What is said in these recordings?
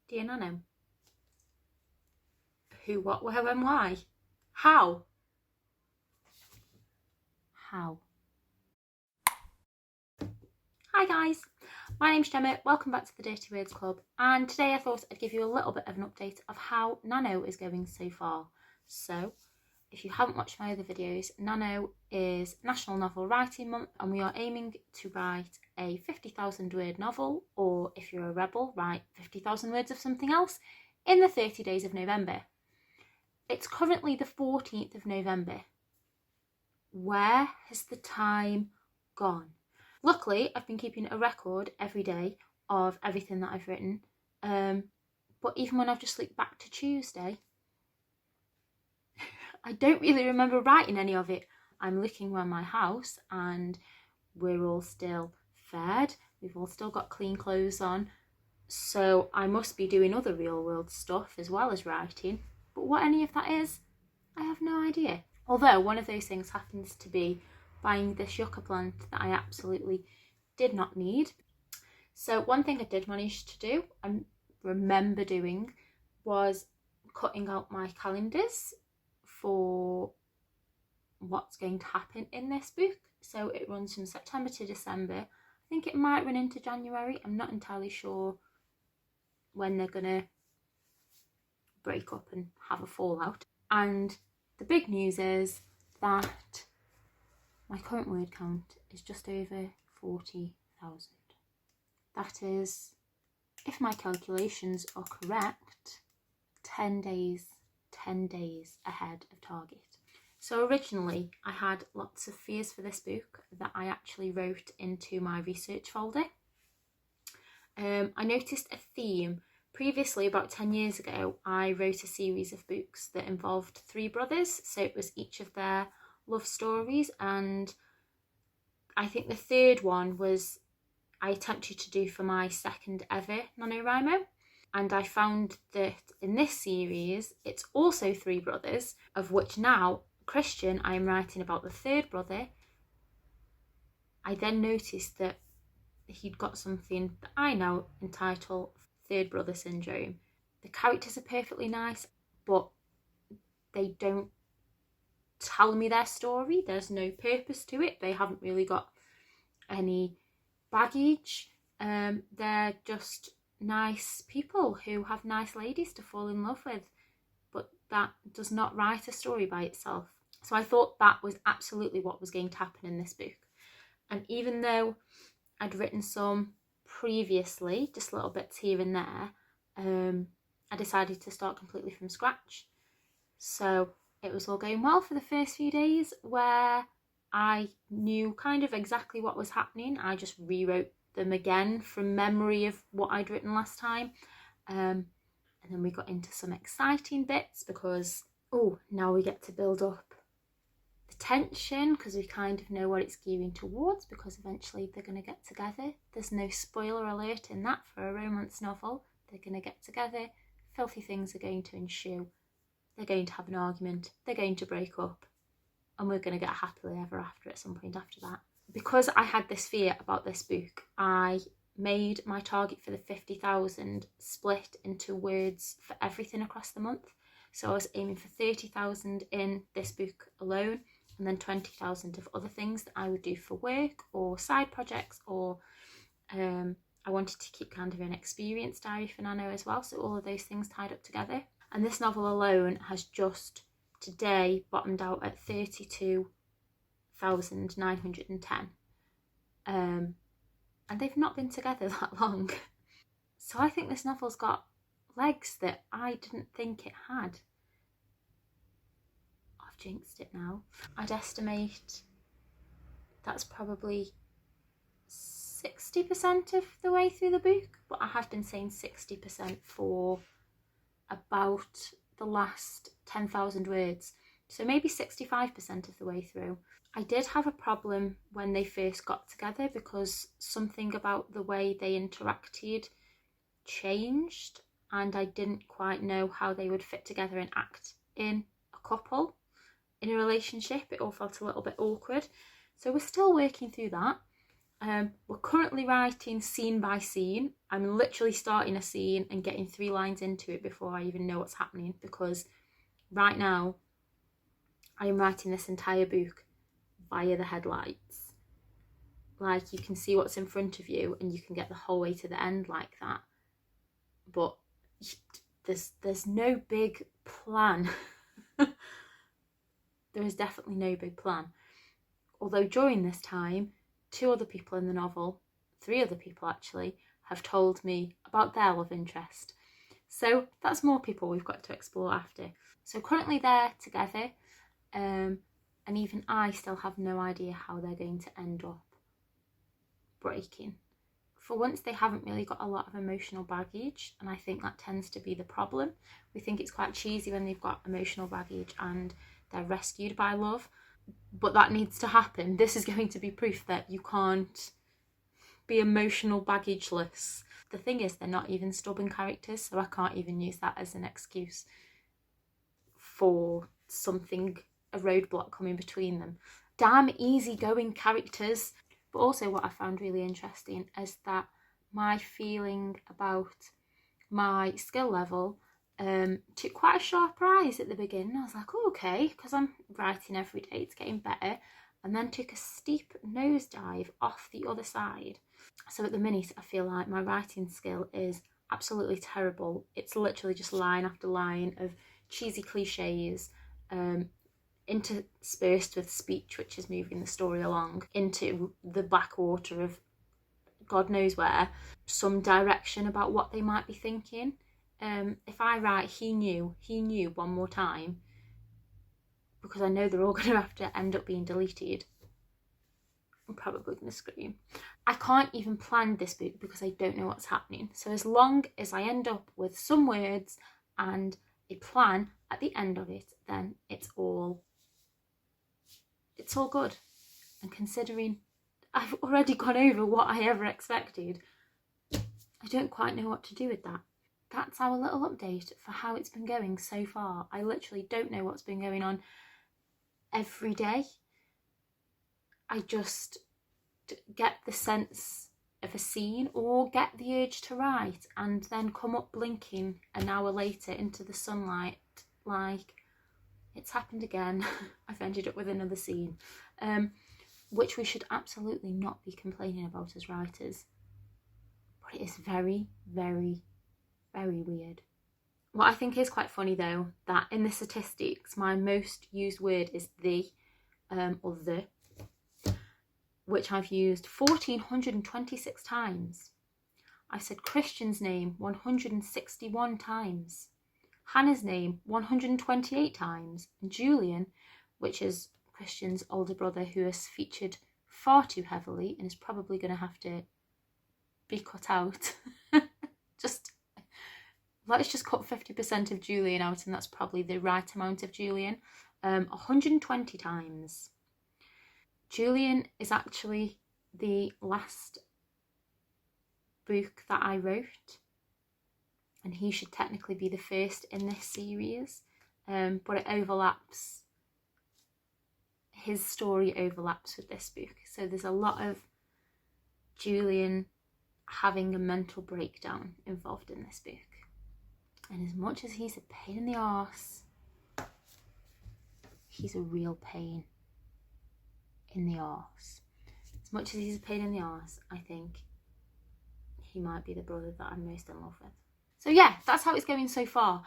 Dear Nano. Who, what, where, when, why? How? How? Hi guys, my name's Gemma, welcome back to the Dirty Words Club, and today I thought I'd give you a little bit of an update of how Nano is going so far. So, if you haven't watched my other videos, Nano is National Novel Writing Month and we are aiming to write a 50,000 word novel, or if you're a rebel, write 50,000 words of something else, in the 30 days of November. It's currently the 14th of November. Where has the time gone? Luckily, I've been keeping a record every day of everything that I've written, but even when I've just looked back to Tuesday, I don't really remember writing any of it. I'm looking around my house and we're all still fed, we've all still got clean clothes on, so I must be doing other real world stuff as well as writing, but what any of that is, I have no idea. Although one of those things happens to be buying this yucca plant that I absolutely did not need. So one thing I did manage to do and remember doing was cutting out my calendars for what's going to happen in this book. So it runs from September to December. I think it might run into January. I'm not entirely sure when they're gonna break up and have a fallout. And the big news is that my current word count is just over 40,000. That is, if my calculations are correct, 10 days ahead of target. So originally I had lots of fears for this book that I actually wrote into my research folder. I noticed a theme. Previously, about 10 years ago, I wrote a series of books that involved three brothers, so it was each of their love stories, and I think the third one was I attempted to do for my second ever NaNoWriMo, and I found that in this series it's also three brothers, of which now, Christian, I am writing about the third brother. I then noticed that he'd got something that I now entitle Third Brother Syndrome. The characters are perfectly nice, but they don't tell me their story. There's no purpose to it. They haven't really got any baggage. They're just nice people who have nice ladies to fall in love with, but that does not write a story by itself. So I thought that was absolutely what was going to happen in this book. And even though I'd written some previously, just little bits here and there, I decided to start completely from scratch. So it was all going well for the first few days, where I knew kind of exactly what was happening. I just rewrote them again from memory of what I'd written last time. And then we got into some exciting bits because, now we get to build up the tension, because we kind of know what it's gearing towards, because eventually they're going to get together. There's no spoiler alert in that for a romance novel. They're going to get together, filthy things are going to ensue, they're going to have an argument, they're going to break up, and we're going to get happily ever after at some point after that. Because I had this fear about this book, I made my target for the 50,000 split into words for everything across the month. So I was aiming for 30,000 in this book alone, and then 20,000 of other things that I would do for work or side projects, or I wanted to keep kind of an experience diary for Nano as well, so all of those things tied up together. And this novel alone has just today bottomed out at 32,910. And they've not been together that long. So I think this novel's got legs that I didn't think it had. I've jinxed it now. I'd estimate that's probably 60% of the way through the book, but I have been saying 60% for about the last 10,000 words, so maybe 65% of the way through. I did have a problem when they first got together because something about the way they interacted changed, and I didn't quite know how they would fit together and act in a couple, in a relationship. It all felt a little bit awkward, so we're still working through that. We're currently writing scene by scene. I'm literally starting a scene and getting 3 lines into it before I even know what's happening, because right now I am writing this entire book via the headlights. Like, you can see what's in front of you and you can get the whole way to the end like that, but there's no big plan. There is definitely no big plan. Although during this time, 2 other people in the novel, 3 other people actually, have told me about their love interest. So that's more people we've got to explore after. So currently they're together, and even I still have no idea how they're going to end up breaking. For once, they haven't really got a lot of emotional baggage, and I think that tends to be the problem. We think it's quite cheesy when they've got emotional baggage and they're rescued by love, but that needs to happen. This is going to be proof that you can't be emotional baggageless. The thing is, they're not even stubborn characters, so I can't even use that as an excuse for something, a roadblock coming between them. Damn easygoing characters. But also what I found really interesting is that my feeling about my skill level took quite a sharp rise at the beginning. I was like, oh, okay, because I'm writing every day, it's getting better, and then took a steep nosedive off the other side. So at the minute, I feel like my writing skill is absolutely terrible. It's literally just line after line of cheesy cliches, interspersed with speech which is moving the story along into the backwater of God knows where, some direction about what they might be thinking. If I write he knew one more time, because I know they're all going to have to end up being deleted, I'm probably going to scream. I can't even plan this book because I don't know what's happening. So as long as I end up with some words and a plan at the end of it, then it's all good. And considering I've already gone over what I ever expected, I don't quite know what to do with that. That's our little update for how it's been going so far. I literally don't know what's been going on every day. I just get the sense of a scene or get the urge to write and then come up blinking an hour later into the sunlight like, it's happened again. I've ended up with another scene, which we should absolutely not be complaining about as writers. But it is very, very, very weird. What I think is quite funny though, that in the statistics, my most used word is the, or the, which I've used 1,426 times. I said Christian's name 161 times. Hannah's name 128 times, and Julian, which is Christian's older brother who is featured far too heavily and is probably going to have to be cut out. Let's just cut 50% of Julian out, and that's probably the right amount of Julian. 120 times. Julian is actually the last book that I wrote, and he should technically be the first in this series, but it overlaps. His story overlaps with this book, so there's a lot of Julian having a mental breakdown involved in this book. And as much as he's a pain in the arse, he's a real pain in the arse. As much as he's a pain in the arse, I think he might be the brother that I'm most in love with. So yeah, that's how it's going so far.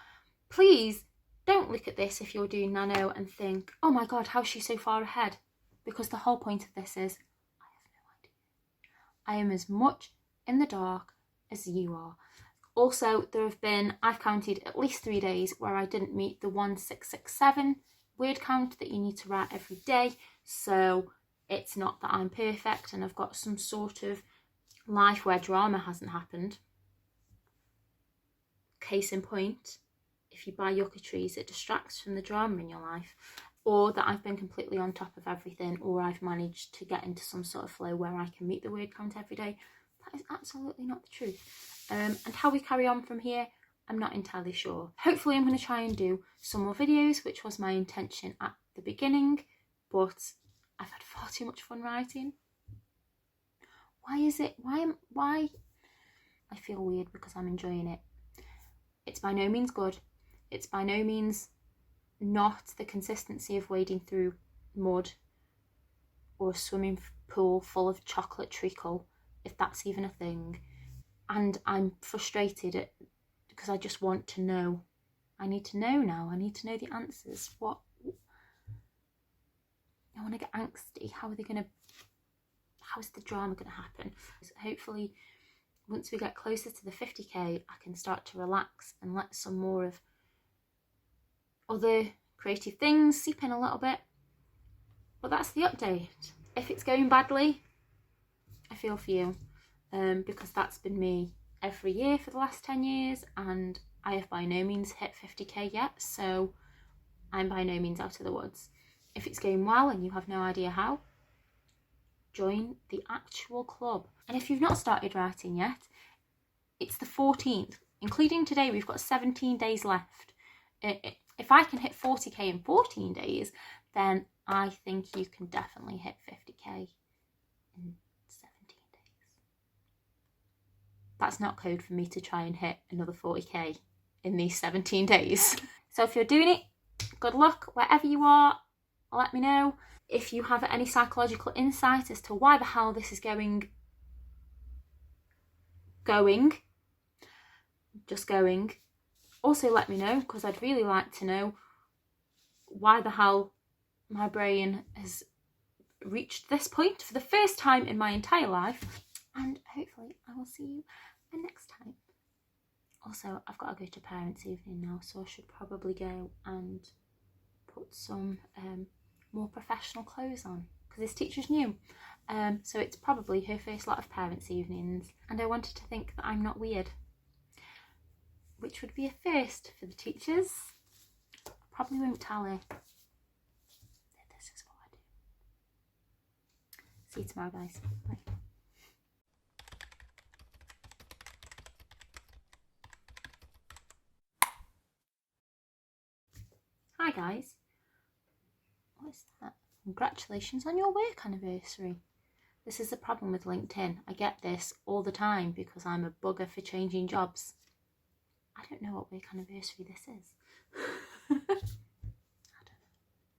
Please don't look at this if you're doing Nano and think, oh my God, how's she so far ahead? Because the whole point of this is, I have no idea. I am as much in the dark as you are. Also, there have been, I've counted at least 3 days where I didn't meet the 1667 word count that you need to write every day. So it's not that I'm perfect and I've got some sort of life where drama hasn't happened. Case in point, if you buy yucca trees, it distracts from the drama in your life. Or that I've been completely on top of everything, or I've managed to get into some sort of flow where I can meet the word count every day. That is absolutely not the truth. And how we carry on from here, I'm not entirely sure. Hopefully I'm going to try and do some more videos, which was my intention at the beginning, but I've had far too much fun writing. why I feel weird because I'm enjoying it. It's by no means good. It's by no means not the consistency of wading through mud or a swimming pool full of chocolate treacle, if that's even a thing. And I'm frustrated because I just want to know. I need to know now. I need to know the answers. I want to get angsty. How's the drama going to happen? So hopefully, once we get closer to the 50k, I can start to relax and let some more of other creative things seep in a little bit. But that's the update. If it's going badly, I feel for you, because that's been me every year for the last 10 years, and I have by no means hit 50k yet, so I'm by no means out of the woods. If it's going well and you have no idea how, join the actual club. And if you've not started writing yet, it's the 14th. Including today, we've got 17 days left. If I can hit 40k in 14 days, then I think you can definitely hit 50k in 17 days. That's not code for me to try and hit another 40k in these 17 days. So if you're doing it, good luck wherever you are. Let me know if you have any psychological insight as to why the hell this is going. Also let me know, because I'd really like to know why the hell my brain has reached this point for the first time in my entire life. And hopefully I will see you next time. Also, I've got to go to parents' evening now, so I should probably go and put some more professional clothes on, because this teacher's new. So it's probably her first lot of parents' evenings, and I wanted to think that I'm not weird, which would be a first for the teachers. Probably won't tell her that this is what I do. See you tomorrow, guys. Bye. Hi guys. What is that? Congratulations on your work anniversary. This is the problem with LinkedIn. I get this all the time because I'm a bugger for changing jobs. I don't know what work anniversary this is.